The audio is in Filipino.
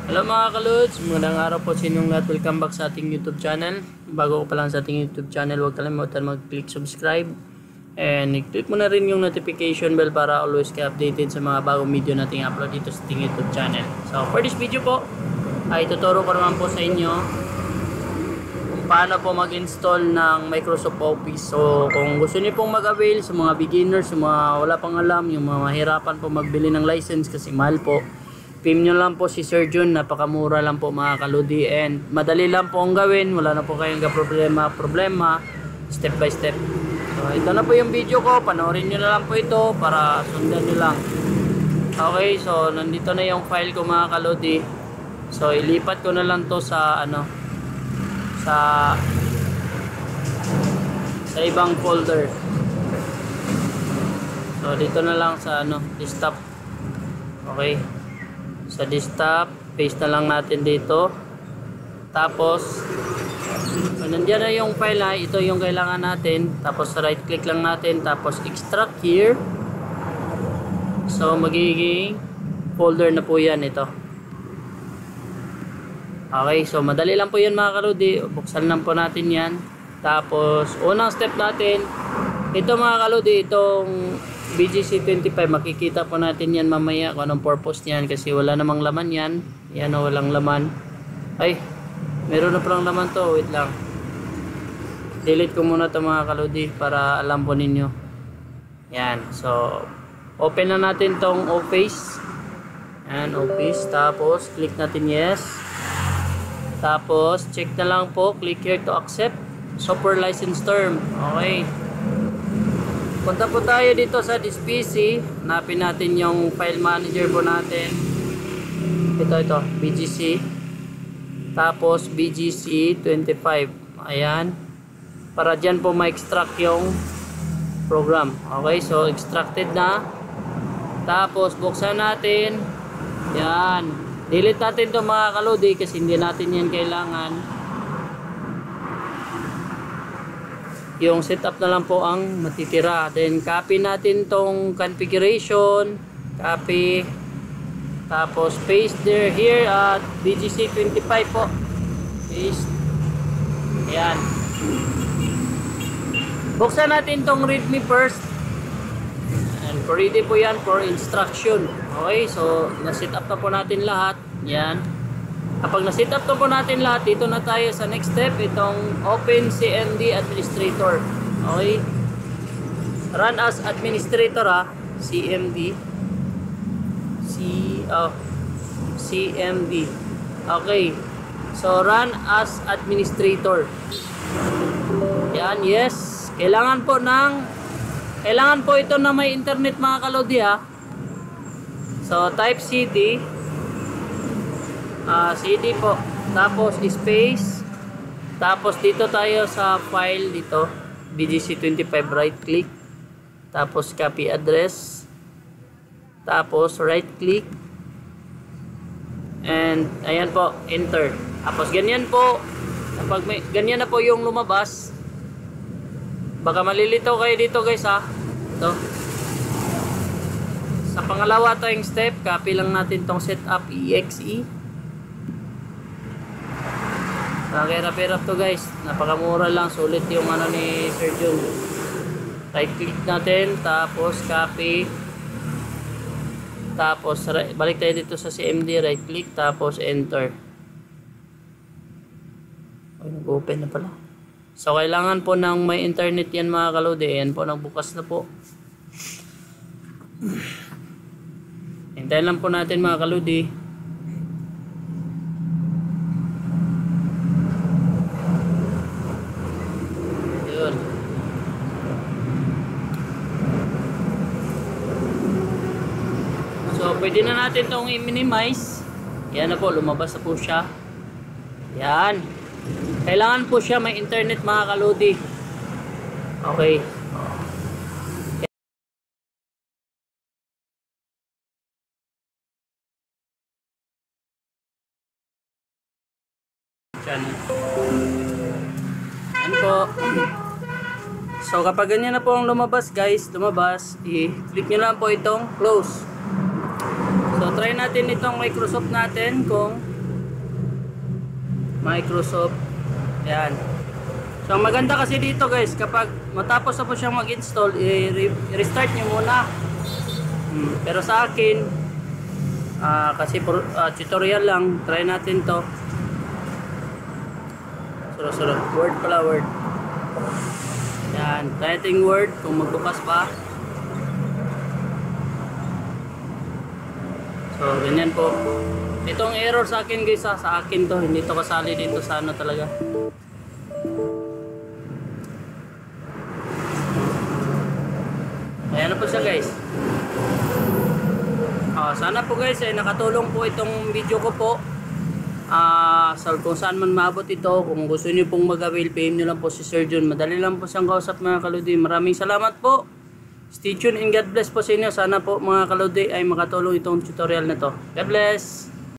Hello mga kaludes, magandang araw po sa inyong lahat. Welcome back sa ating YouTube channel. Bago ko pa lang sa ating YouTube channel, huwag kalimutan mag-click subscribe and i-click mo na rin yung notification bell para always ka updated sa mga bagong video nating upload dito sa ating YouTube channel. So for this video po, ay tuturo ko naman po sa inyo kung paano po mag-install ng Microsoft Office. So kung gusto niyo pong mag-avail sa mga beginners, sa mga wala pang alam, yung mga mahirapan po magbili ng license kasi mahal po, PM nyo lang po si Sir Jun, napakamura lang po mga kaludi and madali lang po ang gawin, wala na po kayong problema, step by step. So ito na po yung video ko, panoorin nyo na lang po ito para sundan nyo lang. Okay, so nandito na yung file ko mga kaludi. So ilipat ko na lang to sa sa ibang folder. So dito na lang sa desktop. Okay. Sa desktop, paste na lang natin dito. Tapos nandiyan na yung file, ito yung kailangan natin. Tapos right click lang natin, tapos extract here. So magiging folder na po yan ito. Okay, so madali lang po yan mga kaludi. Buksan lang po natin yan. Tapos unang step natin, ito mga kaludi, itong BGC25, makikita po natin yan mamaya kung anong purpose niyan kasi wala namang laman yan. Yan o, walang laman. Ay, meron na palang laman to. Wait lang. Delete ko muna ito mga kaludi para alam po ninyo. Yan. So, open na natin tong Office. Yan, Office. Tapos, click natin yes. Tapos, check na lang po. Click here to accept. Software license term. Okay. Punta po tayo dito sa this PC. Hanapin natin yung file manager po natin. Ito, BGC. Tapos BGC 25. Ayan. Para dyan po ma-extract yung program. Okay, so extracted na. Tapos buksan natin. Yan. Delete natin ito mga kaludi kasi hindi natin yan kailangan. Yung setup na lang po ang matitira. Then copy natin tong configuration, copy, tapos paste here at BGC 25 po, paste. Ayan, buksan natin tong readme first and ready po yan for instruction. Okay, so na-setup na po natin lahat. Yan. Kapag na-set up to po natin lahat, dito na tayo sa next step, itong Open CMD Administrator. Okay? Run as Administrator CMD. CMD. Okay. So, run as Administrator. Yan, yes. Kailangan po ito na may internet mga kalodi So, type CD. CD po, tapos space, tapos dito tayo sa file dito BGC25, right click, tapos copy address, tapos right click and ayan po, enter. Tapos ganyan po, kapag ganyan na po yung lumabas, baka malilito kayo dito guys ito sa pangalawa tayong step, copy lang natin tong setup exe. Nakahirap-hirap to guys, napakamura lang, sulit yung ni Sir Jun. Right click natin, tapos copy, tapos balik tayo dito sa CMD, right click, tapos enter. Ay, nag-open na pala. So kailangan po ng may internet yan mga kaludi. Yan po, nagbukas na po. Hintayin lang po natin mga kaludi. So, pwede na natin itong i-minimize. Yan na po, lumabas na po siya. Yan. Kailangan po siya may internet mga kaludi. Okay. Yan po. So kapag ganyan na po ang lumabas guys, i-click nyo lang po itong close. So try natin itong Microsoft natin kung Microsoft. Yan. So, ang maganda kasi dito guys, kapag matapos na po siyang mag-install, i-restart nyo muna. Pero sa akin, kasi tutorial lang, try natin to. Sunod. Word pala, Word. Yan, try natin Word kung magbukas pa. So, ganyan po. Itong error sa akin guys, sa akin to, hindi to kasali dito sa ano talaga. Ayan na po siya guys. Sana po guys ay nakatulong po itong video ko po. So kung saan man maabot ito, kung gusto niyo pong mag-avail, PM nyo lang po si Sir John. Madali lang po siyang kausap mga kaludi. Maraming salamat po. Stay tuned and God bless po sa inyo. Sana po mga kaludi ay makatulong itong tutorial na to. God bless!